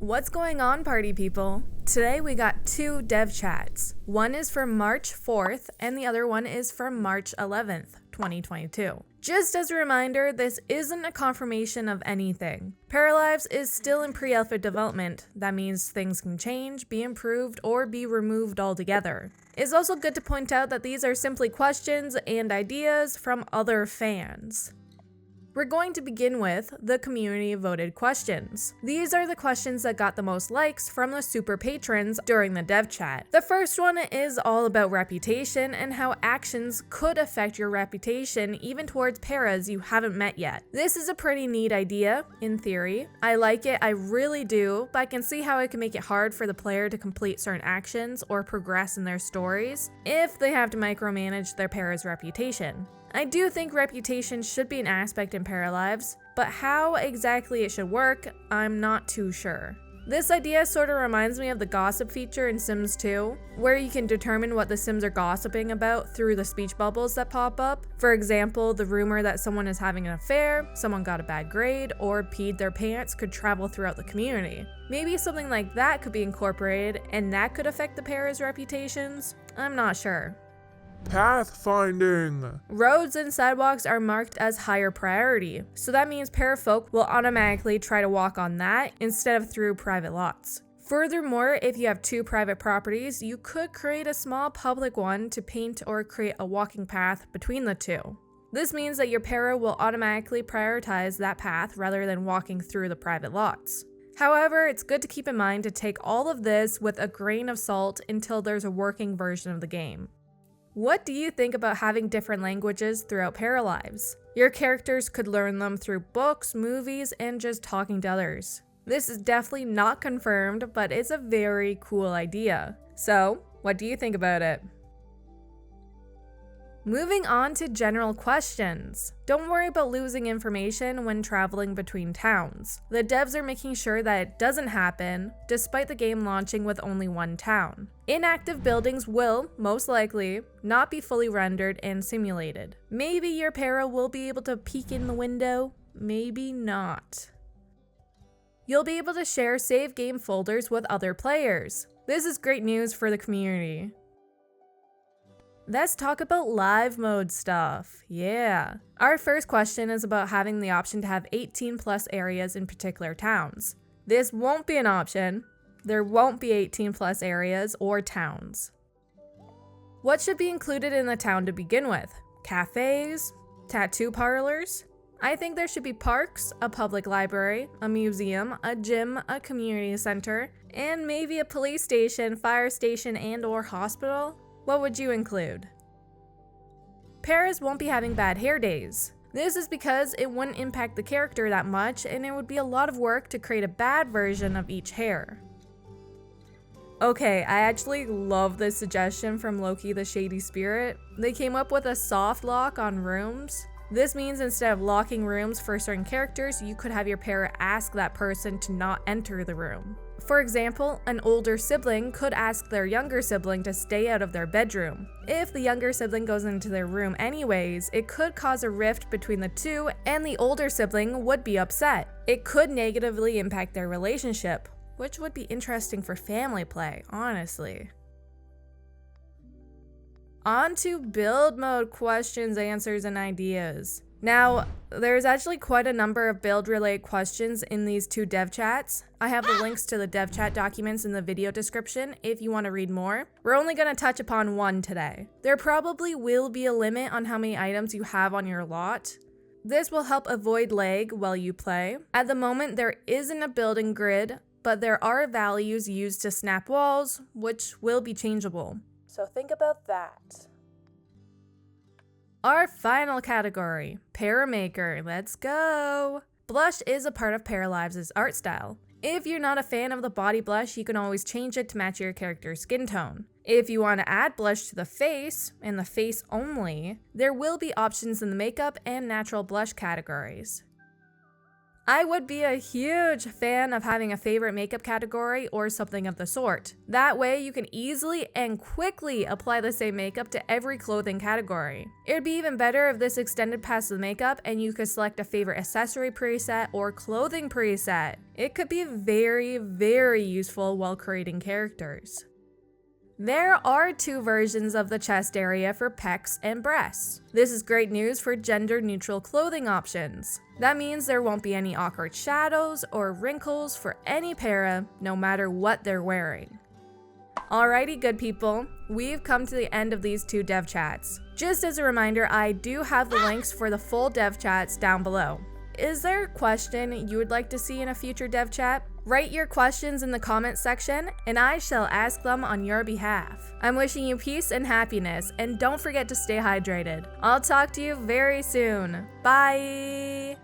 What's going on, party people? Today we got two dev chats. One is for March 4th and the other one is for March 11th, 2022. Just as a reminder, this isn't a confirmation of anything. Paralives is still in pre-alpha development. That means things can change, be improved, or be removed altogether. It's also good to point out that these are simply questions and ideas from other fans. We're going to begin with the community voted questions. These are the questions that got the most likes from the super patrons during the dev chat. The first one is all about reputation and how actions could affect your reputation even towards paras you haven't met yet. This is a pretty neat idea, in theory. I like it, I really do, but I can see how it can make it hard for the player to complete certain actions or progress in their stories if they have to micromanage their para's reputation. I do think reputation should be an aspect in Paralives, but how exactly it should work, I'm not too sure. This idea sort of reminds me of the gossip feature in Sims 2, where you can determine what the Sims are gossiping about through the speech bubbles that pop up. For example, the rumor that someone is having an affair, someone got a bad grade, or peed their pants could travel throughout the community. Maybe something like that could be incorporated, and that could affect the paras' reputations? I'm not sure. Pathfinding. Roads and sidewalks are marked as higher priority, so that means parafolk will automatically try to walk on that instead of through private lots. Furthermore, if you have two private properties, you could create a small public one to paint or create a walking path between the two. This means that your para will automatically prioritize that path rather than walking through the private lots. However, it's good to keep in mind to take all of this with a grain of salt until there's a working version of the game. What do you think about having different languages throughout Paralives? Your characters could learn them through books, movies, and just talking to others. This is definitely not confirmed, but it's a very cool idea. So, what do you think about it? Moving on to general questions. Don't worry about losing information when traveling between towns. The devs are making sure that it doesn't happen, despite the game launching with only one town. Inactive buildings will, most likely, not be fully rendered and simulated. Maybe your para will be able to peek in the window, maybe not. You'll be able to share save game folders with other players. This is great news for the community. Let's talk about live mode stuff. Yeah. Our first question is about having the option to have 18 plus areas in particular towns. This won't be an option. There won't be 18 plus areas or towns. What should be included in the town to begin with? Cafes? Tattoo parlors? I think there should be parks, a public library, a museum, a gym, a community center, and maybe a police station, fire station, and/or hospital. What would you include? Paras won't be having bad hair days. This is because it wouldn't impact the character that much and it would be a lot of work to create a bad version of each hair. Okay, I actually love this suggestion from Loki the Shady Spirit. They came up with a soft lock on rooms. This means instead of locking rooms for certain characters, you could have your para ask that person to not enter the room. For example, an older sibling could ask their younger sibling to stay out of their bedroom. If the younger sibling goes into their room anyways, it could cause a rift between the two and the older sibling would be upset. It could negatively impact their relationship, which would be interesting for family play, honestly. On to build mode questions, answers, and ideas. Now, there's actually quite a number of build-related questions in these two dev chats. I have the links to the dev chat documents in the video description if you want to read more. We're only going to touch upon one today. There probably will be a limit on how many items you have on your lot. This will help avoid lag while you play. At the moment, there isn't a building grid, but there are values used to snap walls, which will be changeable. So think about that. Our final category, Paramaker, let's go! Blush is a part of Paralives' art style. If you're not a fan of the body blush, you can always change it to match your character's skin tone. If you want to add blush to the face, and the face only, there will be options in the makeup and natural blush categories. I would be a huge fan of having a favorite makeup category or something of the sort. That way you can easily and quickly apply the same makeup to every clothing category. It would be even better if this extended past the makeup and you could select a favorite accessory preset or clothing preset. It could be very, very useful while creating characters. There are 2 versions of the chest area for pecs and breasts. This is great news for gender-neutral clothing options. That means there won't be any awkward shadows or wrinkles for any para, no matter what they're wearing. Alrighty, good people, we've come to the end of these 2 dev chats. Just as a reminder, I do have the links for the full dev chats down below. Is there a question you would like to see in a future dev chat? Write your questions in the comments section and I shall ask them on your behalf. I'm wishing you peace and happiness, and don't forget to stay hydrated. I'll talk to you very soon. Bye!